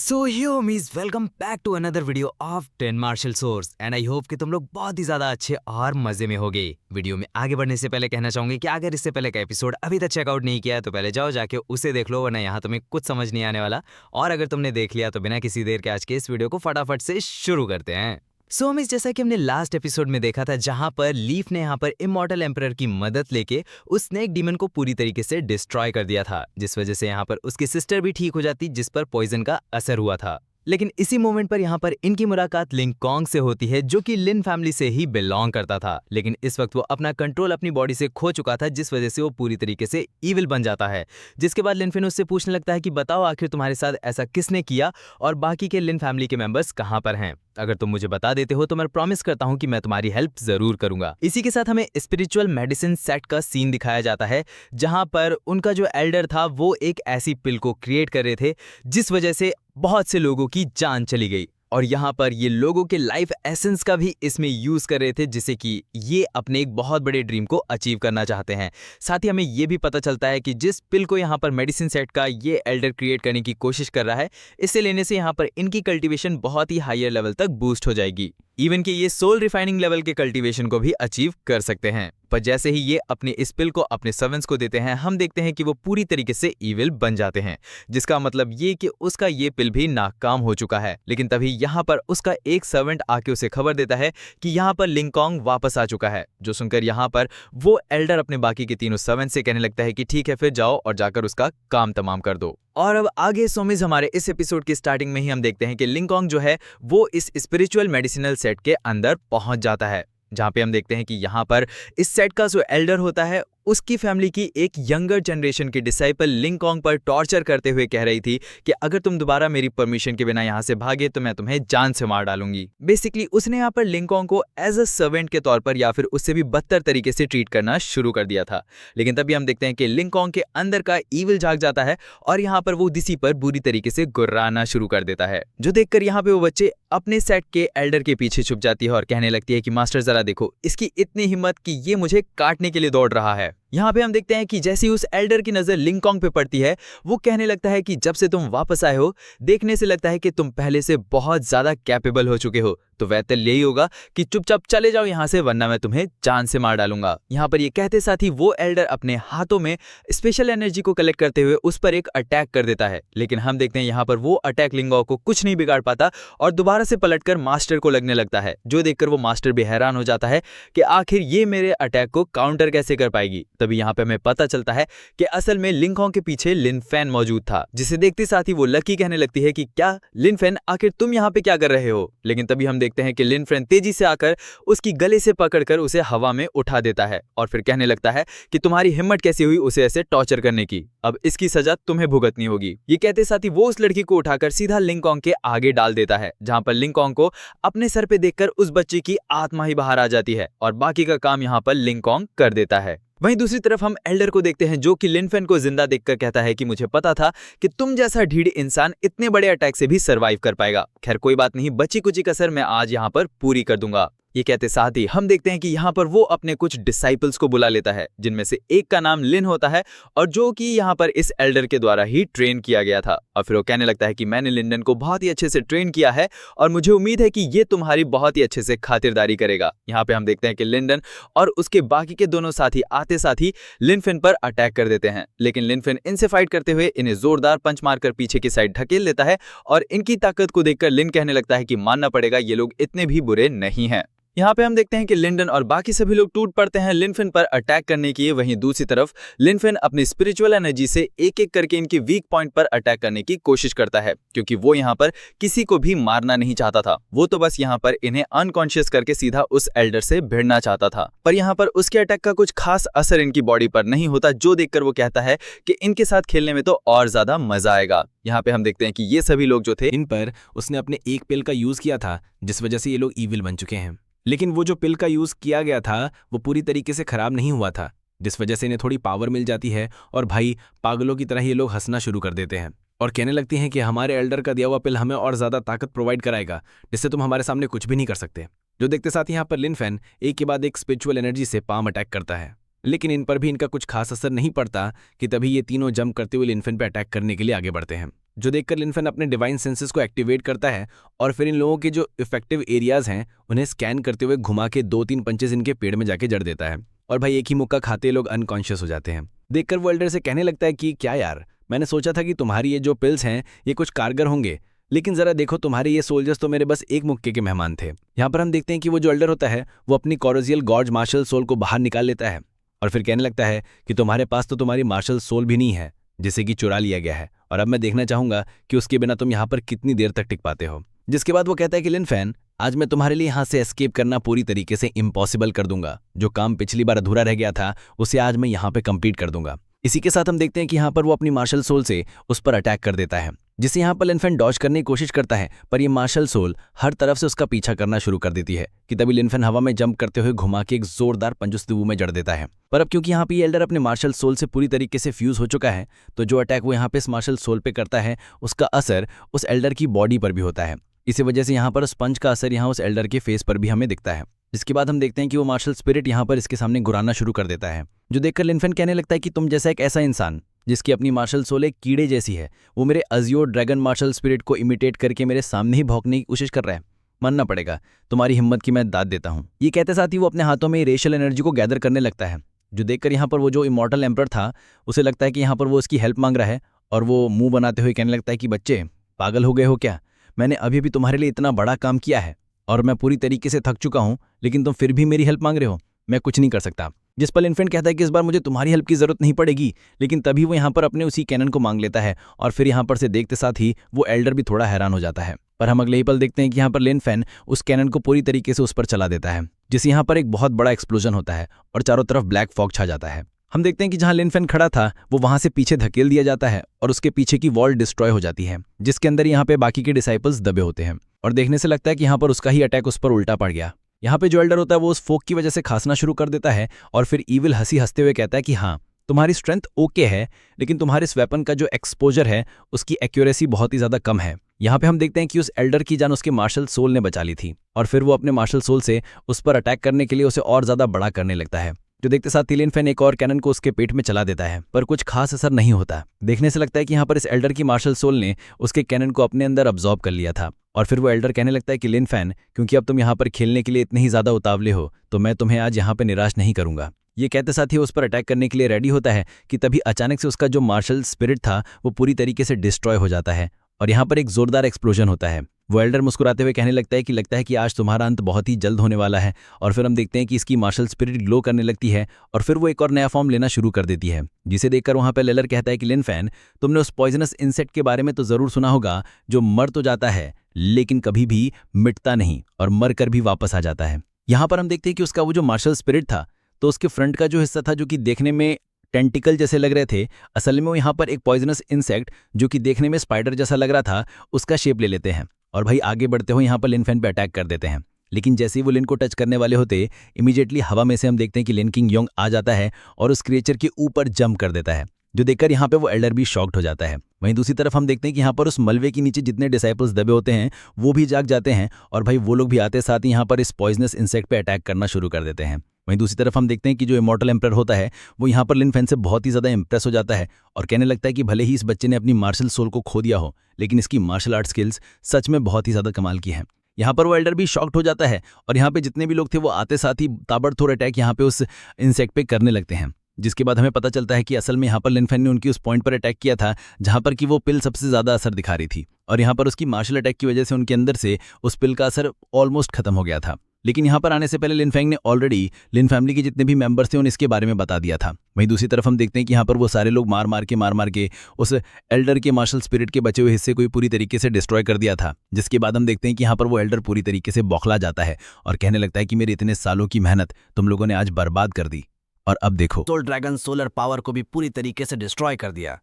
सो yo मीज welcome back to another video of 10 martial source and I hope कि तुम लोग बहुत ही ज्यादा अच्छे और मजे में होगे। वीडियो में आगे बढ़ने से पहले कहना चाहूंगी कि अगर इससे पहले का एपिसोड अभी तक चेकआउट नहीं किया है तो पहले जाओ जाके उसे देख लो, वरना यहाँ तुम्हें कुछ समझ नहीं आने वाला। और अगर तुमने देख लिया तो बिना किसी देर के आज के इस वीडियो को फटाफट से शुरू करते हैं। सो मिस जैसा कि हमने लास्ट एपिसोड में देखा था, जहां पर लीफ ने यहाँ पर इमॉर्टल एम्परर की मदद लेके उस स्नेक डीमन को पूरी तरीके से डिस्ट्रॉय कर दिया था, जिस वजह से यहाँ पर उसकी सिस्टर भी ठीक हो जाती, जिस पर पॉइजन का असर हुआ था। लेकिन इसी मोमेंट पर यहाँ पर इनकी मुलाकात लिंग कॉन्ग से होती है, जो कि लिन फैमिली से ही बिलोंग करता था। लेकिन इस वक्त वो अपना कंट्रोल अपनी बॉडी से खो चुका था, जिस वजह से वो पूरी तरीके से ईविल बन जाता है। जिसके बाद लिन फिन उससे पूछने लगता है कि बताओ आखिर तुम्हारे साथ ऐसा किसने किया और बाकी के लिन फैमिली के मेंबर्स कहाँ पर हैं। अगर तुम मुझे बता देते हो तो मैं प्रॉमिस करता हूं कि मैं तुम्हारी हेल्प जरूर करूंगा। इसी के साथ हमें स्पिरिचुअल मेडिसिन सेट का सीन दिखाया जाता है, जहां पर उनका जो एल्डर था वो एक ऐसी पिल को क्रिएट कर रहे थे जिस वजह से बहुत से लोगों की जान चली गई। और यहाँ पर ये लोगों के लाइफ एसेंस का भी इसमें यूज कर रहे थे, जिससे कि ये अपने एक बहुत बड़े ड्रीम को अचीव करना चाहते हैं। साथ ही हमें ये भी पता चलता है कि जिस पिल को यहाँ पर मेडिसिन सेट का ये एल्डर क्रिएट करने की कोशिश कर रहा है, इसे लेने से यहाँ पर इनकी कल्टीवेशन बहुत ही हायर लेवल तक बूस्ट हो जाएगी। इवन कि ये सोल रिफाइनिंग लेवल के कल्टीवेशन को भी अचीव कर सकते हैं। पर जैसे ही ये अपने इस पिल को अपने सर्वेंट्स को देते हैं, हम देखते हैं कि वो पूरी तरीके से ईविल बन जाते हैं, जिसका मतलब ये कि उसका ये पिल भी नाकाम हो चुका है। लेकिन तभी यहाँ पर उसका एक सर्वेंट आके उसे खबर देता है कि यहाँ पर लिंग कॉन्ग वापस आ चुका है। जो सुनकर यहाँ पर वो एल्डर अपने बाकी के तीनों सर्वेंट से कहने लगता है कि ठीक है, फिर जाओ और जाकर उसका काम तमाम कर दो। और अब आगे सोमिज हमारे इस एपिसोड की स्टार्टिंग में ही हम देखते हैं कि लिंग कॉन्ग जो है वो इस स्पिरिचुअल मेडिसिनल सेट के अंदर पहुंच जाता है, जहां पे हम देखते हैं कि यहाँ पर इस सेट का जो एल्डर होता है उसकी फैमिली की एक यंगर जनरेशन की डिसाइपल लिंग कॉन्ग पर टॉर्चर करते हुए कह रही थी कि अगर तुम दोबारा मेरी परमिशन के बिना यहाँ से भागे तो मैं तुम्हें जान से मार डालूंगी। बेसिकली उसने यहाँ पर लिंग कॉन्ग को एज अ सर्वेंट के तौर पर या फिर उससे भी बदतर तरीके से ट्रीट करना शुरू कर दिया था। लेकिन तभी हम देखते हैं कि लिंग कॉन्ग के अंदर का ईविल जाग जाता है और यहाँ पर वो दिसी पर बुरी तरीके से गुर्राना शुरू कर देता है, जो देखकर यहाँ पे वो बच्चे अपने सेट के एल्डर के पीछे छुप जाती है और कहने लगती है कि मास्टर जरा देखो, इसकी इतनी हिम्मत कि ये मुझे काटने के लिए दौड़ रहा है। यहाँ पे हम देखते हैं कि जैसे ही उस एल्डर की नजर लिंग कॉन्ग पे पड़ती है, वो कहने लगता है कि जब से तुम वापस आए हो, देखने से लगता है कि तुम पहले से बहुत ज्यादा कैपेबल हो चुके हो, तो बेहतर यही होगा कि चुपचाप चले जाओ यहाँ से, वरना मैं तुम्हें जान से मार डालूंगा। यहाँ पर ये कहते साथ ही वो एल्डर अपने हाथों में स्पेशल एनर्जी को कलेक्ट करते हुए उस पर एक अटैक कर देता है। लेकिन हम देखते हैं यहाँ पर वो अटैक लिंग कॉन्ग को कुछ नहीं बिगाड़ पाता और दोबारा से पलटकर मास्टर को लगने लगता है, जो देखकर वो मास्टर भी हैरान हो जाता है कि आखिर ये मेरे अटैक को काउंटर कैसे कर पाएगी। तभी यहाँ पे हमें पता चलता है कि असल में लिंग कॉन्ग के पीछे लिन फैन मौजूद था, जिसे देखते साथ ही वो लकी कहने लगती है कि क्या लिन फैन, आखिर तुम यहाँ पे क्या कर रहे हो। लेकिन तभी हम देखते हैं कि लिन फैन तेजी से आकर उसकी गले से पकड़कर उसे हवा में उठा देता है और फिर कहने लगता है कि तुम्हारी हिम्मत कैसी हुई उसे ऐसे टॉर्चर करने की, अब इसकी सजा तुम्हें भुगतनी होगी। ये कहते साथ ही वो उस लड़की को उठाकर सीधा लिंग कॉन्ग के आगे डाल देता है, जहां पर लिंग कॉन्ग को अपने सर पे देखकर उस बच्चे की आत्मा ही बाहर आ जाती है और बाकी का काम यहाँ पर लिंग कॉन्ग कर देता है। वहीं दूसरी तरफ हम एल्डर को देखते हैं, जो कि लिन फैन को जिंदा देखकर कहता है कि मुझे पता था कि तुम जैसा ढीठ इंसान इतने बड़े अटैक से भी सरवाइव कर पाएगा। खैर कोई बात नहीं, बची कुची कसर मैं आज यहाँ पर पूरी कर दूंगा। ये कहते साथ ही हम देखते हैं कि यहाँ पर वो अपने कुछ डिसाइपल्स को बुला लेता है, जिनमें से एक का नाम लिन होता है और जो कि यहाँ पर इस एल्डर के द्वारा ही ट्रेन किया गया था। और फिर वो कहने लगता है कि मैंने लिंडन को बहुत ही अच्छे से ट्रेन किया है और मुझे उम्मीद है कि ये तुम्हारी बहुत ही अच्छे से खातिरदारी करेगा। यहाँ पे हम देखते हैं कि लिंडन और उसके बाकी के दोनों साथी आते साथ ही लिन फिन पर अटैक कर देते हैं, लेकिन लिन फिन इनसे फाइट करते हुए इन्हें जोरदार पंच मारकर पीछे की साइड ढकेल देता है और इनकी ताकत को देखकर लिन कहने लगता है कि मानना पड़ेगा ये लोग इतने भी बुरे नहीं हैं। यहाँ पे हम देखते हैं कि लिंडन और बाकी सभी लोग टूट पड़ते हैं लिन फिन पर अटैक करने की। वहीं दूसरी तरफ लिन फिन अपनी स्पिरिचुअल एनर्जी से एक एक करके इनकी वीक पॉइंट पर अटैक करने की कोशिश करता है, क्योंकि वो यहाँ पर किसी को भी मारना नहीं चाहता था। वो तो बस यहाँ पर इन्हें अनकॉन्शियस करके सीधा उस एल्डर से भिड़ना चाहता था। पर यहाँ पर उसके अटैक का कुछ खास असर इनकी बॉडी पर नहीं होता, जो देखकर वो कहता है कि इनके साथ खेलने में तो और ज्यादा मजा आएगा। यहाँ पे हम देखते हैं कि ये सभी लोग जो थे, इन पर उसने अपने एक पिल का यूज किया था, जिस वजह से ये लोग ईविल बन चुके हैं। लेकिन वो जो पिल का यूज किया गया था वो पूरी तरीके से खराब नहीं हुआ था, जिस वजह से इन्हें थोड़ी पावर मिल जाती है और भाई पागलों की तरह ये लोग हंसना शुरू कर देते हैं और कहने लगती हैं कि हमारे एल्डर का दिया हुआ पिल हमें और ज्यादा ताकत प्रोवाइड कराएगा, जिससे तुम हमारे सामने कुछ भी नहीं कर सकते। जो देखते साथ यहाँ पर लिन फैन एक के बाद एक स्पिरिचुअल एनर्जी से पाम अटैक करता है, लेकिन इन पर भी इनका कुछ खास असर नहीं पड़ता कि तभी ये तीनों जंप करते हुए लिन फैन पर अटैक करने के लिए आगे बढ़ते हैं। जो देखकर लिनफेन अपने डिवाइन सेंसेस को एक्टिवेट करता है और फिर इन लोगों के जो इफेक्टिव एरियाज हैं उन्हें स्कैन करते हुए घुमा के 2-3 पंचेस इनके पेड़ में जाके जड़ देता है। और भाई एक ही मुक्का खाते ही लोग अनकॉन्शियस हो जाते हैं। देखकर वो एल्डर से कहने लगता है कि क्या यार, मैंने सोचा था कि तुम्हारी ये जो पिल्स हैं ये कुछ कारगर होंगे, लेकिन जरा देखो तुम्हारे ये सोल्जर्स तो मेरे बस एक मुक्के के मेहमान थे। यहाँ पर हम देखते हैं कि वो जो एल्डर होता है वो अपनी कॉरोजियल गॉर्ज मार्शल सोल को बाहर निकाल लेता है और फिर कहने लगता है कि तुम्हारे पास तो तुम्हारी मार्शल सोल भी नहीं है जिसे कि चुरा लिया गया है, और अब मैं देखना चाहूंगा कि उसके बिना तुम यहाँ पर कितनी देर तक टिक पाते हो। जिसके बाद वो कहता है कि लिनफेन, आज मैं तुम्हारे लिए यहाँ से एस्केप करना पूरी तरीके से इम्पॉसिबल कर दूंगा। जो काम पिछली बार अधूरा रह गया था उसे आज मैं यहाँ पे कंप्लीट कर दूंगा। इसी के साथ हम देखते हैं कि यहाँ पर वो अपनी मार्शल सोल से उस पर अटैक कर देता है, जिसे यहाँ पर लिनफेन डॉज करने की कोशिश करता है, पर ये मार्शल सोल हर तरफ से उसका पीछा करना शुरू कर देती है कि तभी लिनफेन हवा में जंप करते हुए घुमा के एक जोरदार पंच उसके मुंह में जड़ देता है। पर अब क्योंकि यहाँ पे ये एल्डर अपने मार्शल सोल से पूरी तरीके से फ्यूज हो चुका है, तो जो अटैक वो यहाँ पे इस मार्शल सोल पे करता है उसका असर उस एल्डर की बॉडी पर भी होता है। इसी वजह से यहाँ पर उस पंच का असर यहाँ उस एल्डर के फेस पर भी हमें दिखता है। जिसके बाद हम देखते हैं कि वो मार्शल स्पिरिट यहाँ पर इसके सामने गुराना शुरू कर देता है, जो देखकर लिनफेन कहने लगता है कि तुम जैसा एक ऐसा इंसान जिसकी अपनी मार्शल सोल एक कीड़े जैसी है, वो मेरे अजियो ड्रैगन मार्शल स्पिरिट को इमिटेट करके मेरे सामने ही भौंकने की कोशिश कर रहा है। मानना पड़ेगा, तुम्हारी हिम्मत की मैं दाद देता हूँ। ये कहते साथ ही वो अपने हाथों में रेशियल एनर्जी को गैदर करने लगता है, जो देखकर यहाँ पर वो जो इमॉर्टल एम्परर था उसे लगता है कि यहाँ पर वो उसकी हेल्प मांग रहा है, और वो मुंह बनाते हुए कहने लगता है कि बच्चे पागल हो गए हो क्या? मैंने अभी भी तुम्हारे लिए इतना बड़ा काम किया है और मैं पूरी तरीके से थक चुका हूँ, लेकिन तुम फिर भी मेरी हेल्प मांग रहे हो। मैं कुछ नहीं कर सकता। जिस पर लिनफेन कहता है कि इस बार मुझे तुम्हारी हेल्प की जरूरत नहीं पड़ेगी, लेकिन तभी वो यहाँ पर अपने उसी कैनन को मांग लेता है और फिर यहाँ पर से देखते साथ ही वो एल्डर भी थोड़ा हैरान हो जाता है। पर हम अगले ही पल देखते हैं कि यहाँ पर लिनफेन उस कैनन को पूरी तरीके से उस पर चला देता है, जिससे यहाँ पर एक बहुत बड़ा एक्सप्लोजन होता है और चारों तरफ ब्लैक फॉग छा जाता है। हम देखते हैं कि जहां लिनफेन खड़ा था वो वहां से पीछे धकेल दिया जाता है और उसके पीछे की वॉल डिस्ट्रॉय हो जाती है, जिसके अंदर यहाँ पे बाकी के डिसाइपल्स दबे होते हैं और देखने से लगता है कि यहाँ पर उसका ही अटैक उस पर उल्टा पड़ गया। यहाँ पे जो एल्डर होता है वो उस फोक की वजह से खांसना शुरू कर देता है और फिर ईविल हंसते हुए कहता है कि हाँ, तुम्हारी स्ट्रेंथ ओके है, लेकिन तुम्हारे इस वेपन का जो एक्सपोजर है उसकी एक्यूरेसी बहुत ही ज्यादा कम है। यहाँ पे हम देखते हैं कि उस एल्डर की जान उसके मार्शल सोल ने बचा ली थी और फिर वो अपने मार्शल सोल से उस पर अटैक करने के लिए उसे और ज्यादा बड़ा करने लगता है, जो देखते साथ लिनफेन एक और कैनन को उसके पेट में चला देता है, पर कुछ खास असर नहीं होता। देखने से लगता है कि यहाँ पर इस एल्डर की मार्शल सोल ने उसके कैनन को अपने अंदर अब्जॉर्ब कर लिया था और फिर वो एल्डर कहने लगता है कि लिनफेन, क्योंकि अब तुम यहाँ पर खेलने के लिए इतने ही ज्यादा उतावले हो तो मैं तुम्हें आज यहाँ पर निराश नहीं करूंगा। ये कहते साथ ही उस पर अटैक करने के लिए रेडी होता है कि तभी अचानक से उसका जो मार्शल स्पिरिट था वो पूरी तरीके से डिस्ट्रॉय हो जाता है और यहाँ पर एक जोरदार एक्सप्लोजन होता है। वो एल्डर मुस्कुराते हुए कहने लगता है कि आज तुम्हारा अंत बहुत ही जल्द होने वाला है और फिर हम देखते हैं कि इसकी मार्शल स्पिरिट ग्लो करने लगती है और फिर वो एक और नया फॉर्म लेना शुरू कर देती है, जिसे देखकर वहां पर लेलर कहता है कि लिनफेन, तुमने उस पॉइजनस इंसेक्ट के बारे में तो जरूर सुना होगा जो मर तो जाता है लेकिन कभी भी मिटता नहीं और मर कर भी वापस आ जाता है। यहाँ पर हम देखते हैं कि उसका वो जो मार्शल स्पिरिट था तो उसके फ्रंट का जो हिस्सा था जो कि देखने में टेंटिकल जैसे लग रहे थे, असल में वो यहाँ पर एक पॉइजनस इंसेक्ट जो कि देखने में स्पाइडर जैसा लग रहा था उसका शेप ले लेते हैं और भाई आगे बढ़ते हुए यहाँ पर लिनफेन पे अटैक कर देते हैं। लेकिन जैसे ही वो लिन को टच करने वाले होते इमीडिएटली हवा में से हम देखते हैं कि लिन किंग योंग आ जाता है और उस क्रिएचर के ऊपर जंप कर देता है, जो देखकर यहाँ पे वो एल्डर भी शॉक्ड हो जाता है। वहीं दूसरी तरफ हम देखते हैं कि यहाँ पर उस मलबे के नीचे जितने डिसाइपल्स दबे होते हैं वो भी जाग जाते हैं और भाई वो लोग भी आते साथ ही यहाँ पर इस पॉइजनस इंसेक्ट पे अटैक करना शुरू कर देते हैं। वहीं दूसरी तरफ हम देखते हैं कि जो इमॉर्टल एम्परर होता है वो यहाँ पर लिनफेन से बहुत ही ज्यादा इंप्रेस हो जाता है और कहने लगता है कि भले ही इस बच्चे ने अपनी मार्शल सोल को खो दिया हो, लेकिन इसकी मार्शल आर्ट स्किल्स सच में बहुत ही ज्यादा कमाल की हैं। यहाँ पर वो एल्डर भी शॉक्ड हो जाता है और यहाँ पे जितने भी लोग थे वो आते साथ ही ताबड़तोड़ अटैक यहाँ पे उस इंसेक्ट पे करने लगते हैं, जिसके बाद हमें पता चलता है कि असल में यहाँ पर लिनफेन ने उनकी उस पॉइंट पर अटैक किया था जहाँ पर कि वो पिल सबसे ज्यादा असर दिखा रही थी और यहाँ पर उसकी मार्शल अटैक की वजह से उनके अंदर से उस पिल का असर ऑलमोस्ट खत्म हो गया था। लेकिन यहाँ पर आने से पहले लिनफेंग ने ऑलरेडी लिन फैमिली के जितने भी मेंबर्स थे उन्हें इसके बारे में बता दिया था। वहीं दूसरी तरफ हम देखते हैं कि यहाँ पर वो सारे लोग मार मार के उस एल्डर के मार्शल स्पिरिट के बचे हुए हिस्से को पूरी तरीके से डिस्ट्रॉय कर दिया था, जिसके बाद हम देखते हैं कि यहाँ पर वो एल्डर पूरी तरीके से बौखला जाता है और कहने लगता है कि मेरे इतने सालों की मेहनत तुम लोगों ने आज बर्बाद कर दी और अब देखो। सोल ड्रैगन सोलर पावर को भी पूरी तरीके से डिस्ट्रॉय कर दिया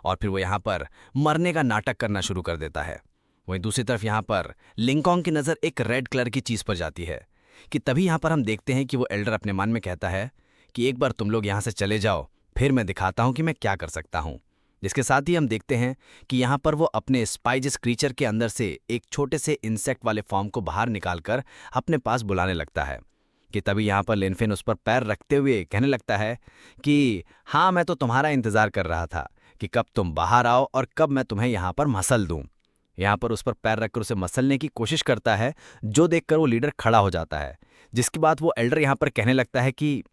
और फिर वो यहाँ पर मरने का नाटक करना शुरू कर देता है। वहीं दूसरी तरफ यहाँ पर लिंकॉन्ग की नज़र एक रेड कलर की चीज़ पर जाती है कि तभी यहाँ पर हम देखते हैं कि वो एल्डर अपने मन में कहता है कि एक बार तुम लोग यहाँ से चले जाओ, फिर मैं दिखाता हूँ कि मैं क्या कर सकता हूँ। जिसके साथ ही हम देखते हैं कि यहाँ पर वो अपने स्पाइजस क्रीचर के अंदर से एक छोटे से इंसेक्ट वाले फॉर्म को बाहर निकालकर अपने पास बुलाने लगता है कि तभी यहाँ पर लिनफेन उस पर पैर रखते हुए कहने लगता है कि हाँ, मैं तो तुम्हारा इंतज़ार कर रहा था कि कब तुम बाहर आओ और कब मैं तुम्हें यहाँ पर मसल दूं। यहाँ पर उस पर पैर रखकर उसे मसलने की कोशिश करता है, जो देखकर वो लीडर खड़ा हो जाता है। जिसके बाद वो एल्डर यहाँ पर कहने लगता है कि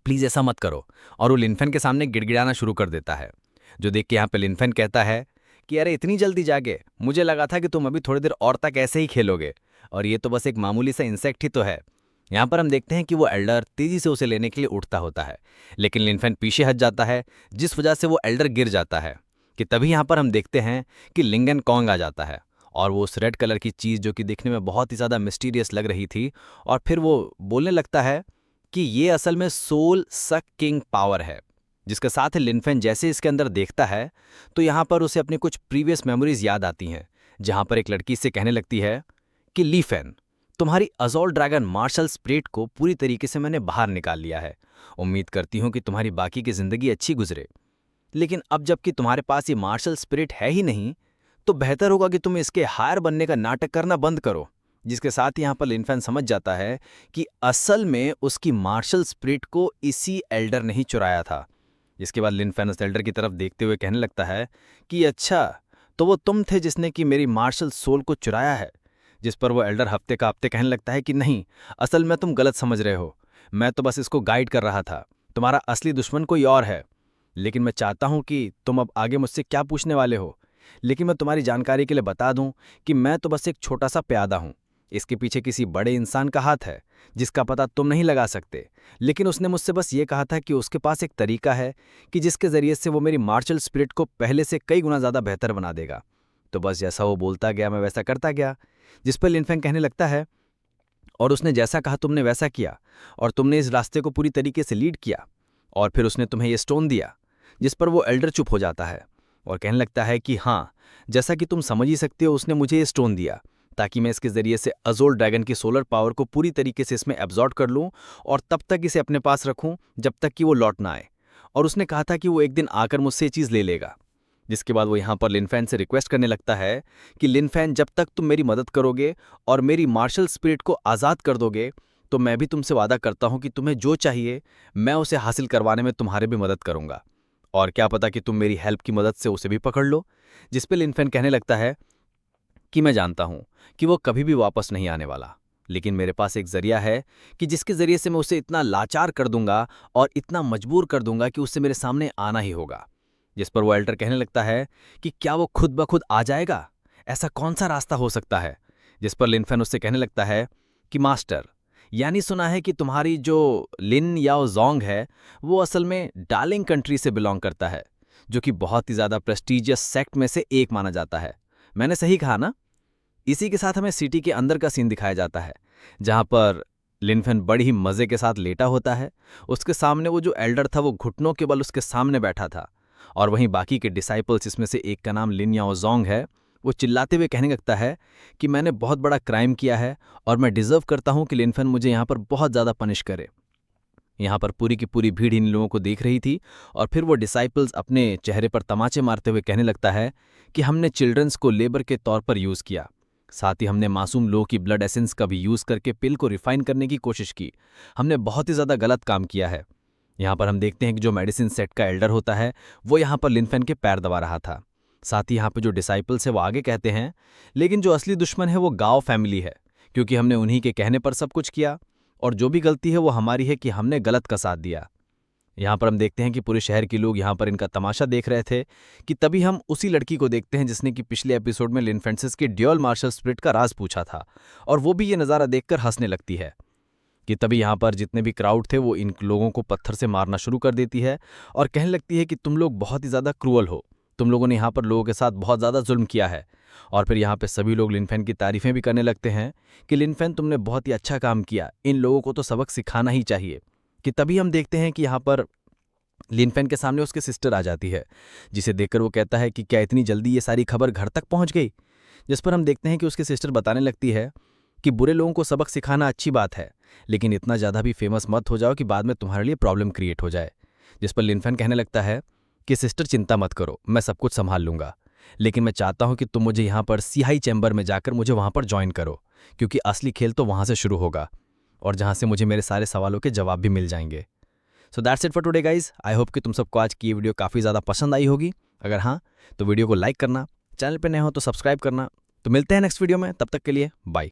प्लीज ऐसा मत करो, और वो लिनफेन के सामने गिड़गिड़ाना शुरू कर देता है। जो देख के यहाँ पे लिनफेन कहता है कि अरे इतनी जल्दी जागे, मुझे लगा था कि तुम अभी थोड़ी देर और तक ऐसे ही खेलोगे, और ये तो बस एक मामूली सा इंसेक्ट ही तो है। यहाँ पर हम देखते हैं कि वो एल्डर तेजी से उसे लेने के लिए उठता होता है, लेकिन लिनफेन पीछे हट जाता है, जिस वजह से वो एल्डर गिर जाता है। कि तभी यहाँ पर हम देखते हैं कि लिंगन कॉन्ग आ जाता है, और वो उस रेड कलर की चीज़ जो कि दिखने में बहुत ही ज़्यादा मिस्टीरियस लग रही थी, और फिर वो बोलने लगता है कि ये असल में सोल सकिंग पावर है। जिसके साथ ही लिनफेन जैसे इसके अंदर देखता है तो यहाँ पर उसे अपनी कुछ प्रीवियस मेमोरीज याद आती हैं, जहाँ पर एक लड़की से कहने लगती है कि लीफेन, तुम्हारी अजोल ड्रैगन मार्शल स्पिरिट को पूरी तरीके से मैंने बाहर निकाल लिया है। उम्मीद करती हूँ कि तुम्हारी बाकी की जिंदगी अच्छी गुजरे, लेकिन अब जबकि तुम्हारे पास ये मार्शल स्पिरिट है ही नहीं, तो बेहतर होगा कि तुम इसके हायर बनने का नाटक करना बंद करो। जिसके साथ ही यहाँ पर लिनफेन समझ जाता है कि असल में उसकी मार्शल स्पिरिट को इसी एल्डर ने ही चुराया था। जिसके बाद लिनफेन उस एल्डर की तरफ देखते हुए कहने लगता है कि अच्छा, तो वो तुम थे जिसने कि मेरी मार्शल सोल को चुराया है। जिस पर वो एल्डर हफ्ते का हफ्ते कहने लगता है कि नहीं, असल में तुम गलत समझ रहे हो, मैं तो बस इसको गाइड कर रहा था, तुम्हारा असली दुश्मन कोई और है। लेकिन मैं चाहता हूं कि तुम अब आगे मुझसे क्या पूछने वाले हो, लेकिन मैं तुम्हारी जानकारी के लिए बता दूं कि मैं तो बस एक छोटा सा प्यादा हूं। इसके पीछे किसी बड़े इंसान का हाथ है जिसका पता तुम नहीं लगा सकते, लेकिन उसने मुझसे बस ये कहा था कि उसके पास एक तरीका है कि जिसके जरिए से वो मेरी मार्शल स्पिरिट को पहले से कई गुना ज़्यादा बेहतर बना देगा। तो बस जैसा वो बोलता गया मैं वैसा करता गया। जिस पर लिनफेंग कहने लगता है, और उसने जैसा कहा तुमने वैसा किया, और तुमने इस रास्ते को पूरी तरीके से लीड किया, और फिर उसने तुम्हें ये स्टोन दिया। जिस पर वो एल्डर चुप हो जाता है और कहने लगता है कि हाँ, जैसा कि तुम समझ ही सकते हो, उसने मुझे ये स्टोन दिया ताकि मैं इसके जरिए से अजोल ड्रैगन की सोलर पावर को पूरी तरीके से इसमें एब्जॉर्ब कर लूं और तब तक इसे अपने पास रखूं जब तक कि वो लौट ना आए। और उसने कहा था कि वो एक दिन आकर मुझसे ये चीज़ ले लेगा। जिसके बाद वो यहाँ पर लिनफेन से रिक्वेस्ट करने लगता है कि लिनफेन, जब तक तुम मेरी मदद करोगे और मेरी मार्शल स्पिरिट को आज़ाद कर दोगे, तो मैं भी तुमसे वादा करता हूँ कि तुम्हें जो चाहिए मैं उसे हासिल करवाने में तुम्हारे भी मदद करूंगा, और क्या पता कि तुम मेरी हेल्प की मदद से उसे भी पकड़ लो। जिस पे लिनफेन कहने लगता है कि मैं जानता हूं कि वो कभी भी वापस नहीं आने वाला, लेकिन मेरे पास एक जरिया है कि जिसके जरिए से मैं उसे इतना लाचार कर दूंगा और इतना मजबूर कर दूंगा कि उससे मेरे सामने आना ही होगा। जिस पर वो एल्डर कहने लगता है कि क्या वो खुद ब खुद आ जाएगा, ऐसा कौन सा रास्ता हो सकता है। जिस पर लिनफेन उससे कहने लगता है कि मास्टर, यानी सुना है कि तुम्हारी जो लिन याओ जोंग है वो असल में डार्लिंग कंट्री से बिलोंग करता है, जो कि बहुत ही ज़्यादा प्रेस्टीजियस सेक्ट में से एक माना जाता है। मैंने सही कहा ना? इसी के साथ हमें सिटी के अंदर का सीन दिखाया जाता है, जहाँ पर लिनफेन बड़ी ही मज़े के साथ लेटा होता है। उसके सामने वो जो एल्डर था वो घुटनों के बल उसके सामने बैठा था, और वहीं बाकी के डिसाइपल्स, इसमें से एक का नाम लिन याओ जोंग है, वो चिल्लाते हुए कहने लगता है कि मैंने बहुत बड़ा क्राइम किया है और मैं डिज़र्व करता हूं कि लिनफेन मुझे यहाँ पर बहुत ज़्यादा पनिश करे। यहाँ पर पूरी की पूरी भीड़ इन लोगों को देख रही थी, और फिर वो डिसाइपल्स अपने चेहरे पर तमाचे मारते हुए कहने लगता है कि हमने चिल्ड्रंस को लेबर के तौर पर यूज़ किया, साथ ही हमने मासूम लोगों की ब्लड एसेंस का भी यूज़ करके पिल को रिफाइन करने की कोशिश की। हमने बहुत ही ज़्यादा गलत काम किया है। यहाँ पर हम देखते हैं कि जो मेडिसिन सेट का एल्डर होता है वो यहाँ पर लिनफेन के पैर दबा रहा था। साथ ही यहाँ पे जो डिसाइपल्स है वो आगे कहते हैं, लेकिन जो असली दुश्मन है वो गाँव फैमिली है, क्योंकि हमने उन्हीं के कहने पर सब कुछ किया, और जो भी गलती है वो हमारी है कि हमने गलत का साथ दिया। यहाँ पर हम देखते हैं कि पूरे शहर के लोग यहाँ पर इनका तमाशा देख रहे थे कि तभी हम उसी लड़की को देखते हैं जिसने कि पिछले एपिसोड में लिनफेंसिस के ड्यूअल मार्शल स्पिरिट का राज पूछा था, और वो भी ये नज़ारा देखकर हंसने लगती है। कि तभी यहाँ पर जितने भी क्राउड थे वो इन लोगों को पत्थर से मारना शुरू कर देती है और कहने लगती है कि तुम लोग बहुत ही ज़्यादा क्रूअल हो, तुम लोगों ने यहाँ पर लोगों के साथ बहुत ज़्यादा जुल्म किया है। और फिर यहाँ पे सभी लोग लिनफेन की तारीफ़ें भी करने लगते हैं कि लिनफेन, तुमने बहुत ही अच्छा काम किया, इन लोगों को तो सबक सिखाना ही चाहिए। कि तभी हम देखते हैं कि यहाँ पर लिनफेन के सामने उसके सिस्टर आ जाती है, जिसे देखकर वो कहता है कि क्या इतनी जल्दी ये सारी खबर घर तक पहुँच गई। जिस पर हम देखते हैं कि उसकी सिस्टर बताने लगती है कि बुरे लोगों को सबक सिखाना अच्छी बात है, लेकिन इतना ज़्यादा भी फेमस मत हो जाओ कि बाद में तुम्हारे लिए प्रॉब्लम क्रिएट हो जाए। जिस पर लिनफेन कहने लगता है कि सिस्टर, चिंता मत करो, मैं सब कुछ संभाल लूंगा, लेकिन मैं चाहता हूं कि तुम मुझे यहाँ पर सिहाई चैम्बर में जाकर मुझे वहाँ पर ज्वाइन करो, क्योंकि असली खेल तो वहाँ से शुरू होगा और जहाँ से मुझे मेरे सारे सवालों के जवाब भी मिल जाएंगे। So that's it for today guys. I hope कि तुम सबको आज की ये वीडियो काफ़ी ज़्यादा पसंद आई होगी। अगर हाँ तो वीडियो को लाइक करना, चैनल पे नए हो तो सब्सक्राइब करना। तो मिलते हैं नेक्स्ट वीडियो में, तब तक के लिए बाय।